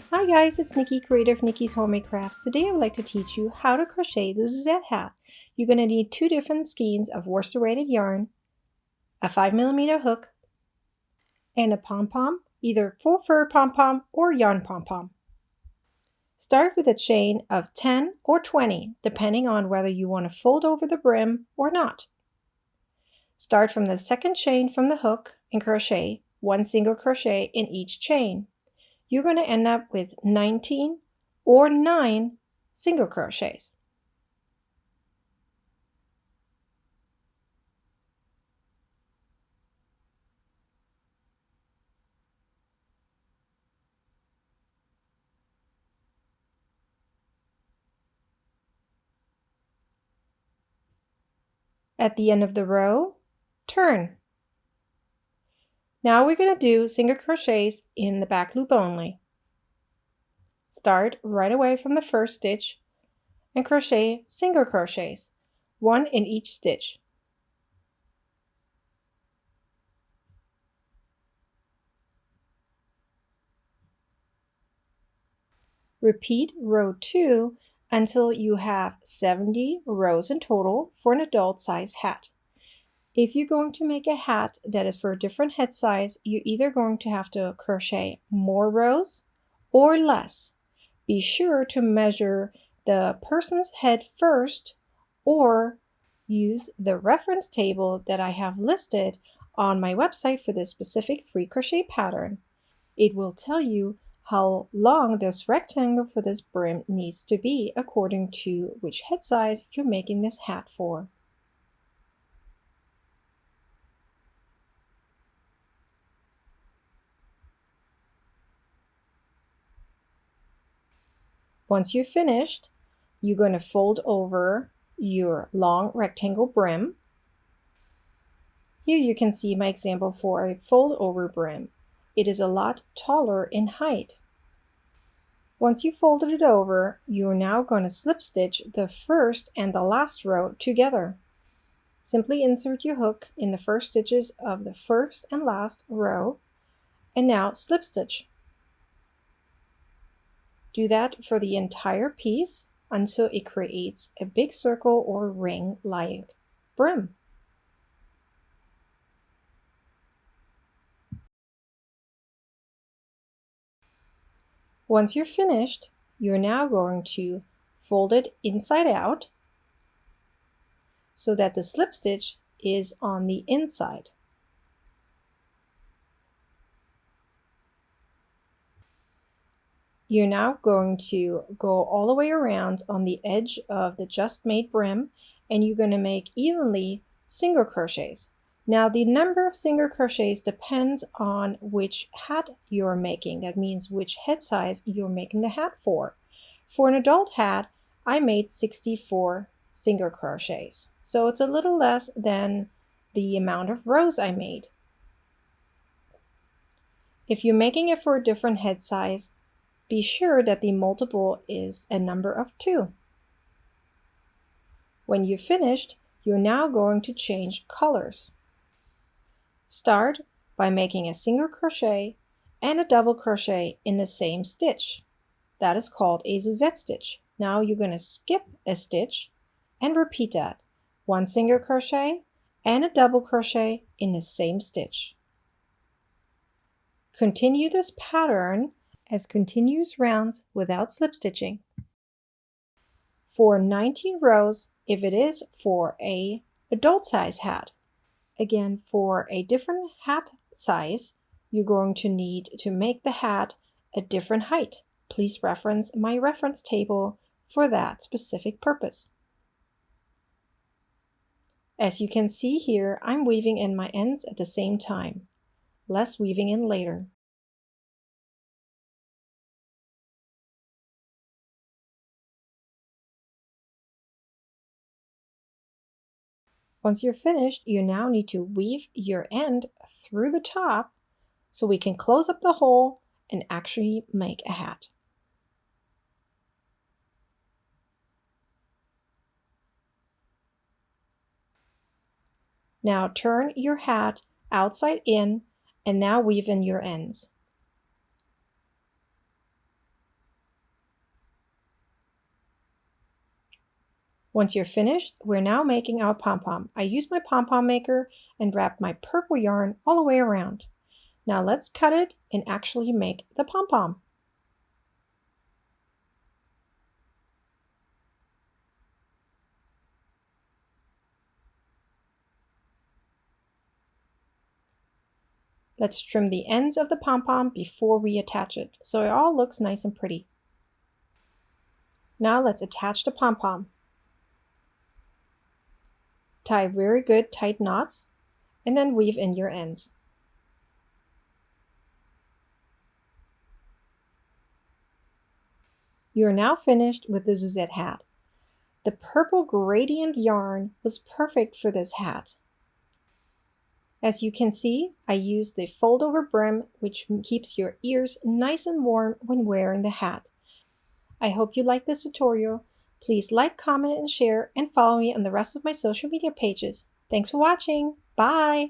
Hi guys, it's Nikki, creator of Nikki's Homemade Crafts. Today I would like to teach you how to crochet the Suzette hat. You're going to need two different skeins of worsted weighted yarn, a 5mm hook, and a pom-pom, either faux fur pom-pom or yarn pom-pom. Start with a chain of 10 or 20, depending on whether you want to fold over the brim or not. Start from the second chain from the hook and crochet one single crochet in each chain. You're going to end up with 19 or 9 single crochets. At the end of the row, turn. Now we're going to do single crochets in the back loop only. Start right away from the first stitch and crochet single crochets, one in each stitch. Repeat row 2 until you have 70 rows in total for an adult size hat. If you're going to make a hat that is for a different head size, you're either going to have to crochet more rows or less. Be sure to measure the person's head first or use the reference table that I have listed on my website for this specific free crochet pattern. It will tell you how long this rectangle for this brim needs to be according to which head size you're making this hat for. Once you're finished, you're going to fold over your long rectangle brim. Here you can see my example for a fold over brim. It is a lot taller in height. Once you folded it over, you're now going to slip stitch the first and the last row together. Simply insert your hook in the first stitches of the first and last row, and now slip stitch. Do that for the entire piece until it creates a big circle or ring like brim. Once you're finished, you're now going to fold it inside out so that the slip stitch is on the inside. You're now going to go all the way around on the edge of the just made brim, and you're going to make evenly single crochets. Now the number of single crochets depends on which hat you're making. That means which head size you're making the hat for. For an adult hat, I made 64 single crochets. So it's a little less than the amount of rows I made. If you're making it for a different head size, be sure that the multiple is a number of 2. When you're finished, you're now going to change colors. Start by making a single crochet and a double crochet in the same stitch. That is called a Suzette stitch. Now you're going to skip a stitch and repeat that. One single crochet and a double crochet in the same stitch. Continue this pattern as continuous rounds without slip stitching for 19 rows if it is for a adult size hat. Again, for a different hat size, you're going to need to make the hat a different height. Please reference my reference table for that specific purpose. As you can see here, I'm weaving in my ends at the same time, less weaving in later. Once you're finished, you now need to weave your end through the top so we can close up the hole and actually make a hat. Now turn your hat outside in and now weave in your ends. Once you're finished, we're now making our pom-pom. I used my pom-pom maker and wrapped my purple yarn all the way around. Now let's cut it and actually make the pom-pom. Let's trim the ends of the pom-pom before we attach it, so it all looks nice and pretty. Now let's attach the pom-pom. Tie very good tight knots and then weave in your ends. You are now finished with the Suzette hat. The purple gradient yarn was perfect for this hat. As you can see, I used the fold-over brim, which keeps your ears nice and warm when wearing the hat. I hope you liked this tutorial. Please like, comment, and share, and follow me on the rest of my social media pages. Thanks for watching. Bye!